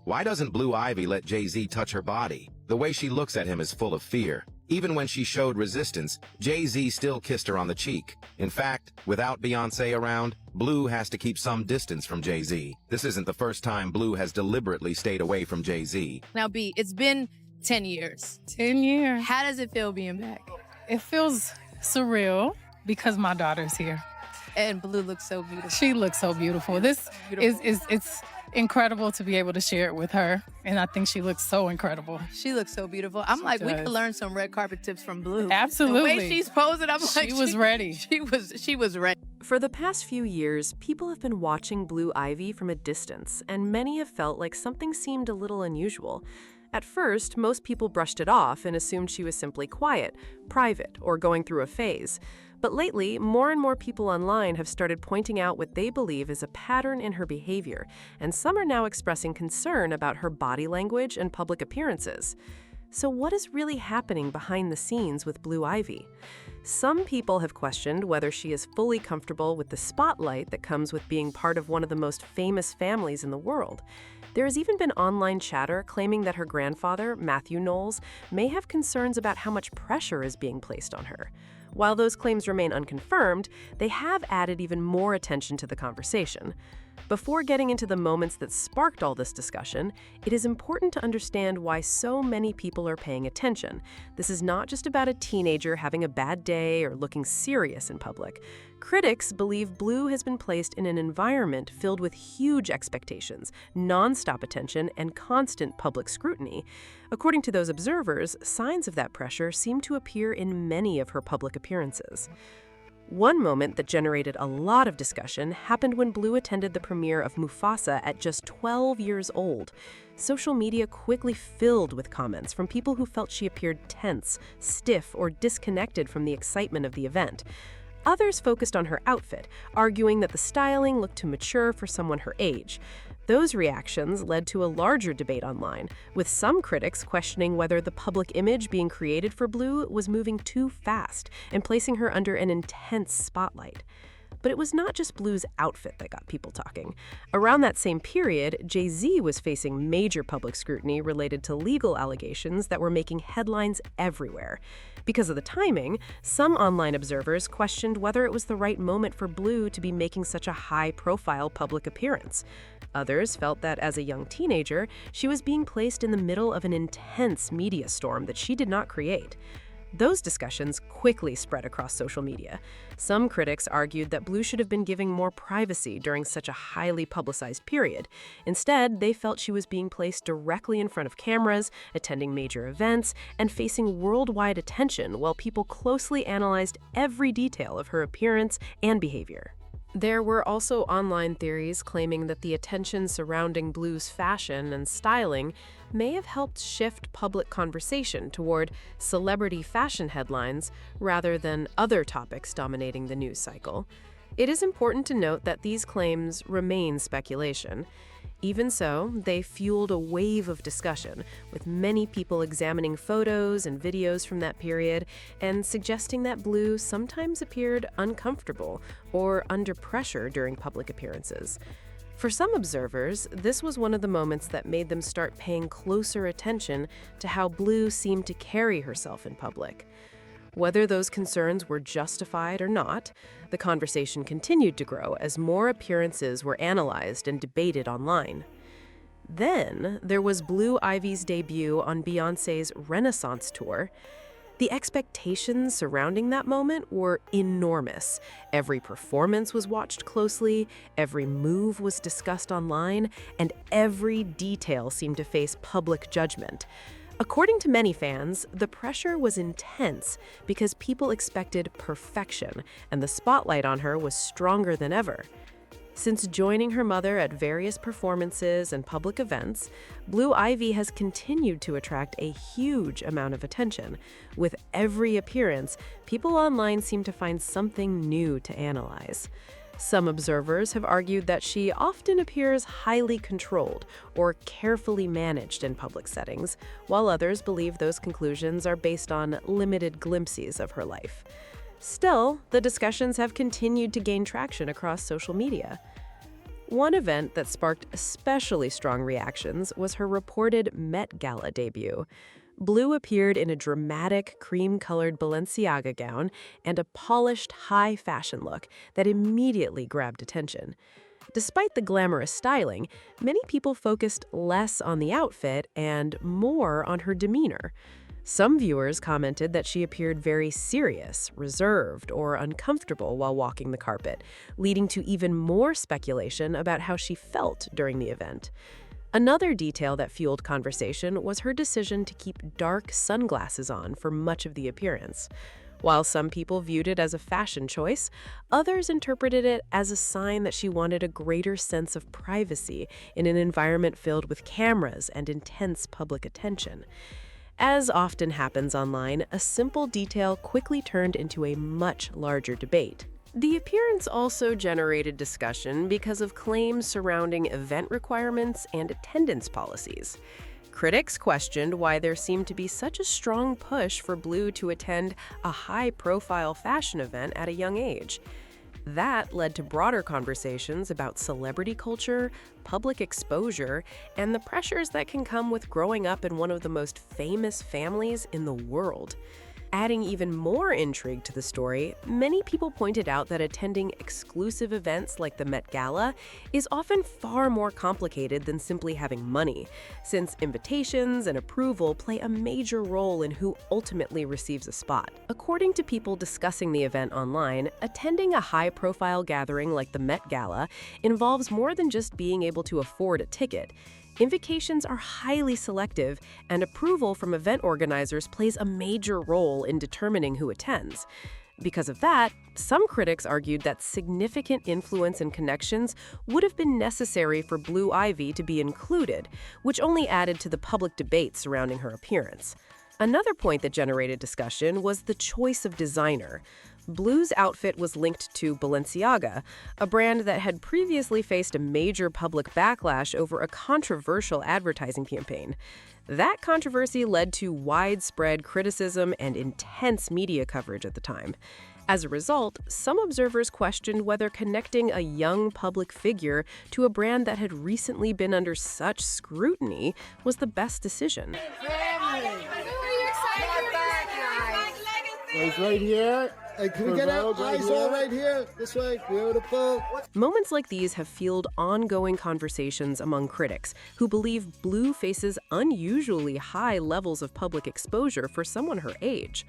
Why doesn't Blue Ivy let Jay-Z touch her body? The way she looks at him is full of fear. Even when she showed resistance, Jay-Z still kissed her on the cheek. In fact, without Beyonce around, Blue has to keep some distance from Jay-Z. This isn't the first time Blue has deliberately stayed away from Jay-Z. Now, B, it's been 10 years. 10 years. How does it feel being back? It feels surreal because my daughter's here. And Blue looks so beautiful. She looks so beautiful. This is it's incredible to be able to share it with her. And I think she looks so incredible. She looks so beautiful. I'm like, we could learn some red carpet tips from Blue. Absolutely. The way she's posing, I'm like, she was ready. She was ready. For the past few years, people have been watching Blue Ivy from a distance, and many have felt like something seemed a little unusual. At first, most people brushed it off and assumed she was simply quiet, private, or going through a phase. But lately, more and more people online have started pointing out what they believe is a pattern in her behavior, and some are now expressing concern about her body language and public appearances. So what is really happening behind the scenes with Blue Ivy? Some people have questioned whether she is fully comfortable with the spotlight that comes with being part of one of the most famous families in the world. There has even been online chatter claiming that her grandfather, Matthew Knowles, may have concerns about how much pressure is being placed on her. While those claims remain unconfirmed, they have added even more attention to the conversation. Before getting into the moments that sparked all this discussion, it is important to understand why so many people are paying attention. This is not just about a teenager having a bad day or looking serious in public. Critics believe Blue has been placed in an environment filled with huge expectations, nonstop attention, and constant public scrutiny. According to those observers, signs of that pressure seem to appear in many of her public appearances. One moment that generated a lot of discussion happened when Blue attended the premiere of Mufasa at just 12 years old. Social media quickly filled with comments from people who felt she appeared tense, stiff, or disconnected from the excitement of the event. Others focused on her outfit, arguing that the styling looked too mature for someone her age. Those reactions led to a larger debate online, with some critics questioning whether the public image being created for Blue was moving too fast and placing her under an intense spotlight. But it was not just Blue's outfit that got people talking. Around that same period, Jay-Z was facing major public scrutiny related to legal allegations that were making headlines everywhere. Because of the timing, some online observers questioned whether it was the right moment for Blue to be making such a high-profile public appearance. Others felt that as a young teenager, she was being placed in the middle of an intense media storm that she did not create. Those discussions quickly spread across social media. Some critics argued that Blue should have been giving more privacy during such a highly publicized period. Instead, they felt she was being placed directly in front of cameras, attending major events, and facing worldwide attention while people closely analyzed every detail of her appearance and behavior. There were also online theories claiming that the attention surrounding Blue's fashion and styling may have helped shift public conversation toward celebrity fashion headlines rather than other topics dominating the news cycle. It is important to note that these claims remain speculation. Even so, they fueled a wave of discussion, with many people examining photos and videos from that period and suggesting that Blue sometimes appeared uncomfortable or under pressure during public appearances. For some observers, this was one of the moments that made them start paying closer attention to how Blue seemed to carry herself in public. Whether those concerns were justified or not, the conversation continued to grow as more appearances were analyzed and debated online. Then there was Blue Ivy's debut on Beyonce's Renaissance tour. The expectations surrounding that moment were enormous. Every performance was watched closely, every move was discussed online, and every detail seemed to face public judgment. According to many fans, the pressure was intense because people expected perfection, and the spotlight on her was stronger than ever. Since joining her mother at various performances and public events, Blue Ivy has continued to attract a huge amount of attention. With every appearance, people online seem to find something new to analyze. Some observers have argued that she often appears highly controlled or carefully managed in public settings, while others believe those conclusions are based on limited glimpses of her life. Still, the discussions have continued to gain traction across social media. One event that sparked especially strong reactions was her reported Met Gala debut. Blue appeared in a dramatic cream-colored Balenciaga gown and a polished high-fashion look that immediately grabbed attention. Despite the glamorous styling, many people focused less on the outfit and more on her demeanor. Some viewers commented that she appeared very serious, reserved, or uncomfortable while walking the carpet, leading to even more speculation about how she felt during the event. Another detail that fueled conversation was her decision to keep dark sunglasses on for much of the appearance. While some people viewed it as a fashion choice, others interpreted it as a sign that she wanted a greater sense of privacy in an environment filled with cameras and intense public attention. As often happens online, a simple detail quickly turned into a much larger debate. The appearance also generated discussion because of claims surrounding event requirements and attendance policies. Critics questioned why there seemed to be such a strong push for Blue to attend a high-profile fashion event at a young age. That led to broader conversations about celebrity culture, public exposure, and the pressures that can come with growing up in one of the most famous families in the world. Adding even more intrigue to the story, many people pointed out that attending exclusive events like the Met Gala is often far more complicated than simply having money, since invitations and approval play a major role in who ultimately receives a spot. According to people discussing the event online, attending a high-profile gathering like the Met Gala involves more than just being able to afford a ticket. Invitations are highly selective, and approval from event organizers plays a major role in determining who attends. Because of that, some critics argued that significant influence and connections would have been necessary for Blue Ivy to be included, which only added to the public debate surrounding her appearance. Another point that generated discussion was the choice of designer. Blue's outfit was linked to Balenciaga, a brand that had previously faced a major public backlash over a controversial advertising campaign. That controversy led to widespread criticism and intense media coverage at the time. As a result, some observers questioned whether connecting a young public figure to a brand that had recently been under such scrutiny was the best decision. It's right here. Hey, can we get our eyes all right here? This way. Beautiful. Moments like these have fueled ongoing conversations among critics who believe Blue faces unusually high levels of public exposure for someone her age.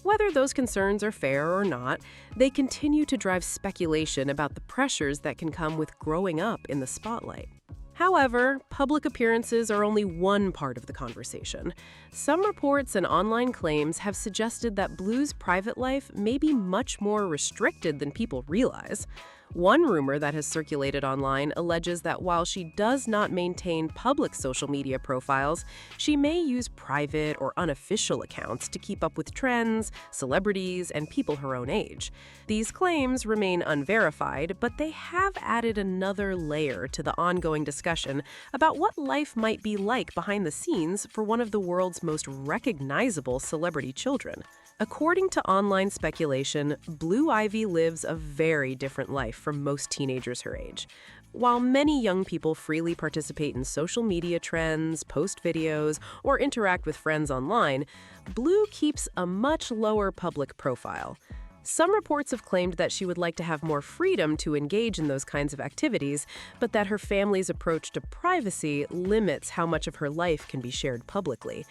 Whether those concerns are fair or not, they continue to drive speculation about the pressures that can come with growing up in the spotlight. However, public appearances are only one part of the conversation. Some reports and online claims have suggested that Blue's private life may be much more restricted than people realize. One rumor that has circulated online alleges that while she does not maintain public social media profiles, she may use private or unofficial accounts to keep up with trends, celebrities, and people her own age. These claims remain unverified, but they have added another layer to the ongoing discussion about what life might be like behind the scenes for one of the world's most recognizable celebrity children. According to online speculation, Blue Ivy lives a very different life from most teenagers her age. While many young people freely participate in social media trends, post videos, or interact with friends online, Blue keeps a much lower public profile. Some reports have claimed that she would like to have more freedom to engage in those kinds of activities, but that her family's approach to privacy limits how much of her life can be shared publicly.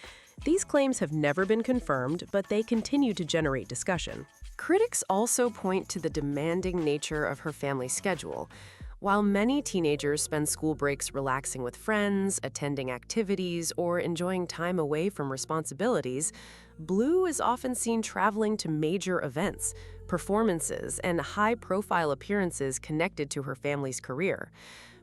These claims have never been confirmed, but they continue to generate discussion. Critics also point to the demanding nature of her family's schedule. While many teenagers spend school breaks relaxing with friends, attending activities, or enjoying time away from responsibilities, Blue is often seen traveling to major events, performances, and high-profile appearances connected to her family's career.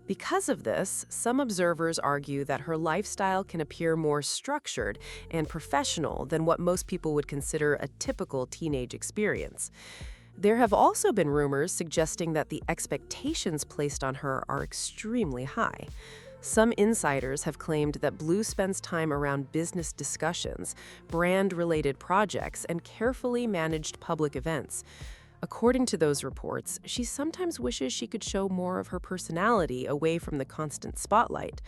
Because of this, some observers argue that her lifestyle can appear more structured and professional than what most people would consider a typical teenage experience. There have also been rumors suggesting that the expectations placed on her are extremely high. Some insiders have claimed that Blue spends time around business discussions, brand-related projects, and carefully managed public events. According to those reports, she sometimes wishes she could show more of her personality away from the constant spotlight.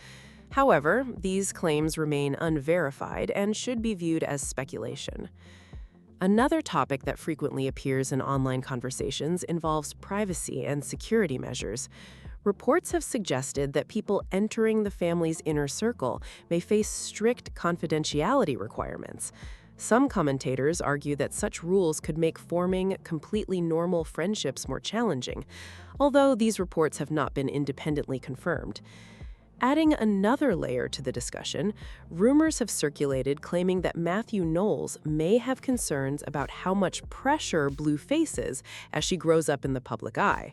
However, these claims remain unverified and should be viewed as speculation. Another topic that frequently appears in online conversations involves privacy and security measures. Reports have suggested that people entering the family's inner circle may face strict confidentiality requirements. Some commentators argue that such rules could make forming completely normal friendships more challenging, although these reports have not been independently confirmed. Adding another layer to the discussion, rumors have circulated claiming that Matthew Knowles may have concerns about how much pressure Blue faces as she grows up in the public eye.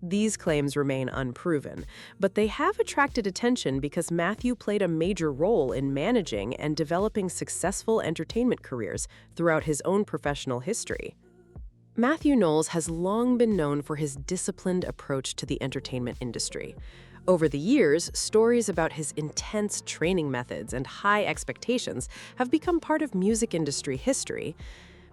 These claims remain unproven, but they have attracted attention because Matthew played a major role in managing and developing successful entertainment careers throughout his own professional history. Matthew Knowles has long been known for his disciplined approach to the entertainment industry. Over the years, stories about his intense training methods and high expectations have become part of music industry history.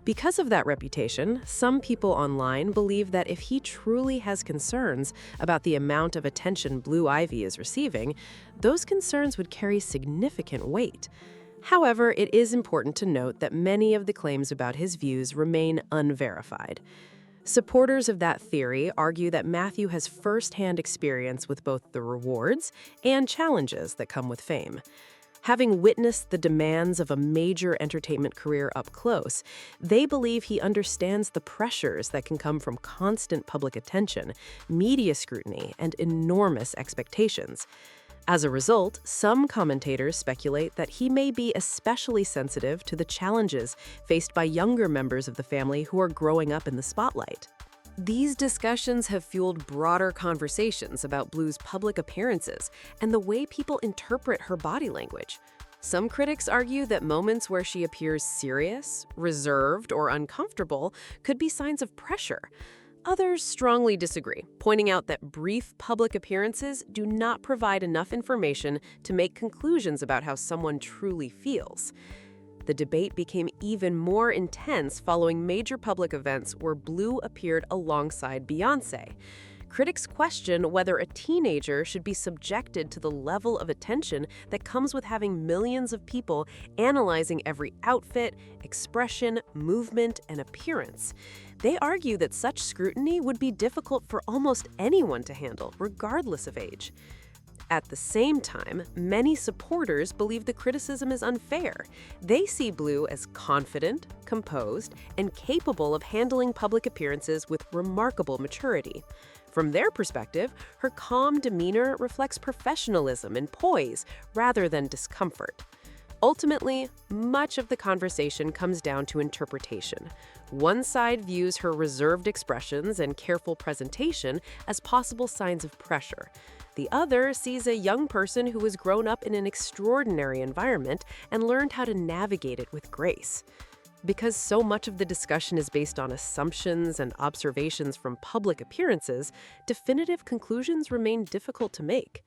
Because of that reputation, some people online believe that if he truly has concerns about the amount of attention Blue Ivy is receiving, those concerns would carry significant weight. However, it is important to note that many of the claims about his views remain unverified. Supporters of that theory argue that Matthew has first-hand experience with both the rewards and challenges that come with fame. Having witnessed the demands of a major entertainment career up close, they believe he understands the pressures that can come from constant public attention, media scrutiny, and enormous expectations. As a result, some commentators speculate that he may be especially sensitive to the challenges faced by younger members of the family who are growing up in the spotlight. These discussions have fueled broader conversations about Blue's public appearances and the way people interpret her body language. Some critics argue that moments where she appears serious, reserved, or uncomfortable could be signs of pressure. Others strongly disagree, pointing out that brief public appearances do not provide enough information to make conclusions about how someone truly feels. The debate became even more intense following major public events where Blue appeared alongside Beyonce. Critics question whether a teenager should be subjected to the level of attention that comes with having millions of people analyzing every outfit, expression, movement, and appearance. They argue that such scrutiny would be difficult for almost anyone to handle, regardless of age. At the same time, many supporters believe the criticism is unfair. They see Blue as confident, composed, and capable of handling public appearances with remarkable maturity. From their perspective, her calm demeanor reflects professionalism and poise rather than discomfort. Ultimately, much of the conversation comes down to interpretation. One side views her reserved expressions and careful presentation as possible signs of pressure. The other sees a young person who has grown up in an extraordinary environment and learned how to navigate it with grace. Because so much of the discussion is based on assumptions and observations from public appearances, definitive conclusions remain difficult to make.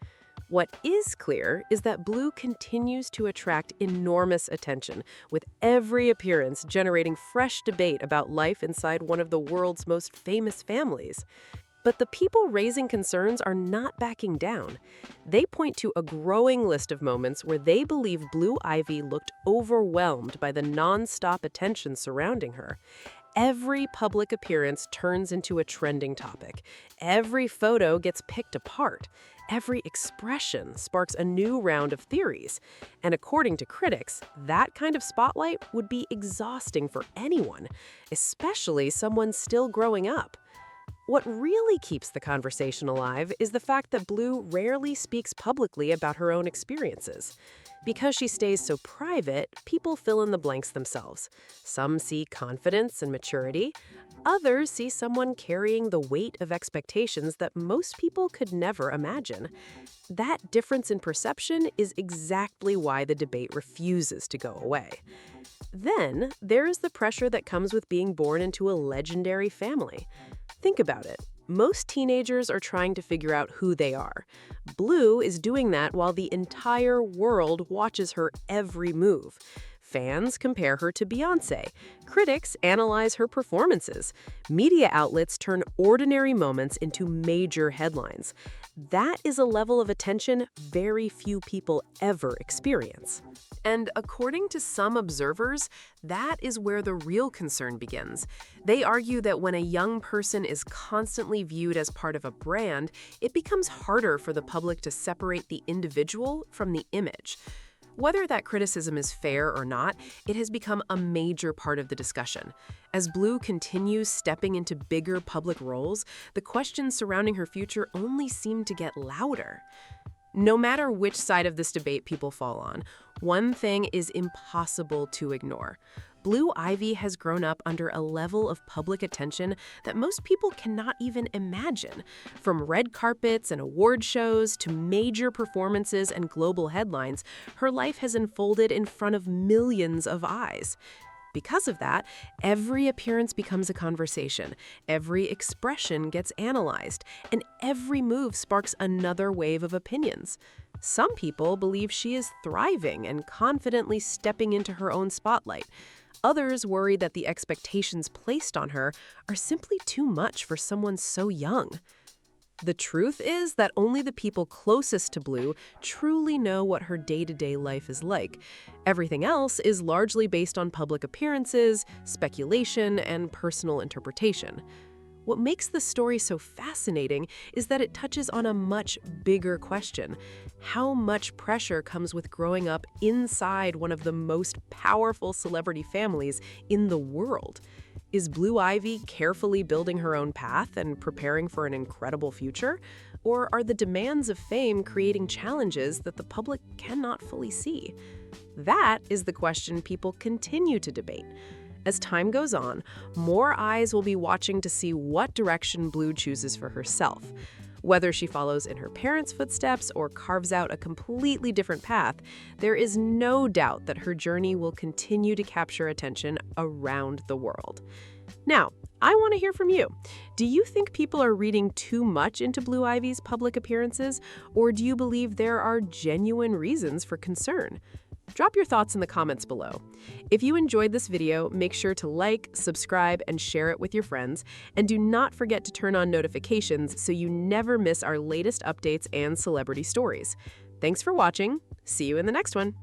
What is clear is that Blue continues to attract enormous attention, with every appearance generating fresh debate about life inside one of the world's most famous families. But the people raising concerns are not backing down. They point to a growing list of moments where they believe Blue Ivy looked overwhelmed by the non-stop attention surrounding her. Every public appearance turns into a trending topic. Every photo gets picked apart. Every expression sparks a new round of theories. And according to critics, that kind of spotlight would be exhausting for anyone, especially someone still growing up. What really keeps the conversation alive is the fact that Blue rarely speaks publicly about her own experiences. Because she stays so private, people fill in the blanks themselves. Some see confidence and maturity. Others see someone carrying the weight of expectations that most people could never imagine. That difference in perception is exactly why the debate refuses to go away. Then, there is the pressure that comes with being born into a legendary family. Think about it. Most teenagers are trying to figure out who they are. Blue is doing that while the entire world watches her every move. Fans compare her to Beyonce. Critics analyze her performances. Media outlets turn ordinary moments into major headlines. That is a level of attention very few people ever experience. And according to some observers, that is where the real concern begins. They argue that when a young person is constantly viewed as part of a brand, it becomes harder for the public to separate the individual from the image. Whether that criticism is fair or not, it has become a major part of the discussion. As Blue continues stepping into bigger public roles, the questions surrounding her future only seem to get louder. No matter which side of this debate people fall on, one thing is impossible to ignore. Blue Ivy has grown up under a level of public attention that most people cannot even imagine. From red carpets and award shows to major performances and global headlines, her life has unfolded in front of millions of eyes. Because of that, every appearance becomes a conversation, every expression gets analyzed, and every move sparks another wave of opinions. Some people believe she is thriving and confidently stepping into her own spotlight. Others worry that the expectations placed on her are simply too much for someone so young. The truth is that only the people closest to Blue truly know what her day-to-day life is like. Everything else is largely based on public appearances, speculation, and personal interpretation. What makes the story so fascinating is that it touches on a much bigger question. How much pressure comes with growing up inside one of the most powerful celebrity families in the world? Is Blue Ivy carefully building her own path and preparing for an incredible future? Or are the demands of fame creating challenges that the public cannot fully see? That is the question people continue to debate. As time goes on, more eyes will be watching to see what direction Blue chooses for herself. Whether she follows in her parents' footsteps or carves out a completely different path, there is no doubt that her journey will continue to capture attention around the world. Now, I want to hear from you. Do you think people are reading too much into Blue Ivy's public appearances, or do you believe there are genuine reasons for concern? Drop your thoughts in the comments below. If you enjoyed this video, make sure to like, subscribe, and share it with your friends. And do not forget to turn on notifications so you never miss our latest updates and celebrity stories. Thanks for watching. See you in the next one.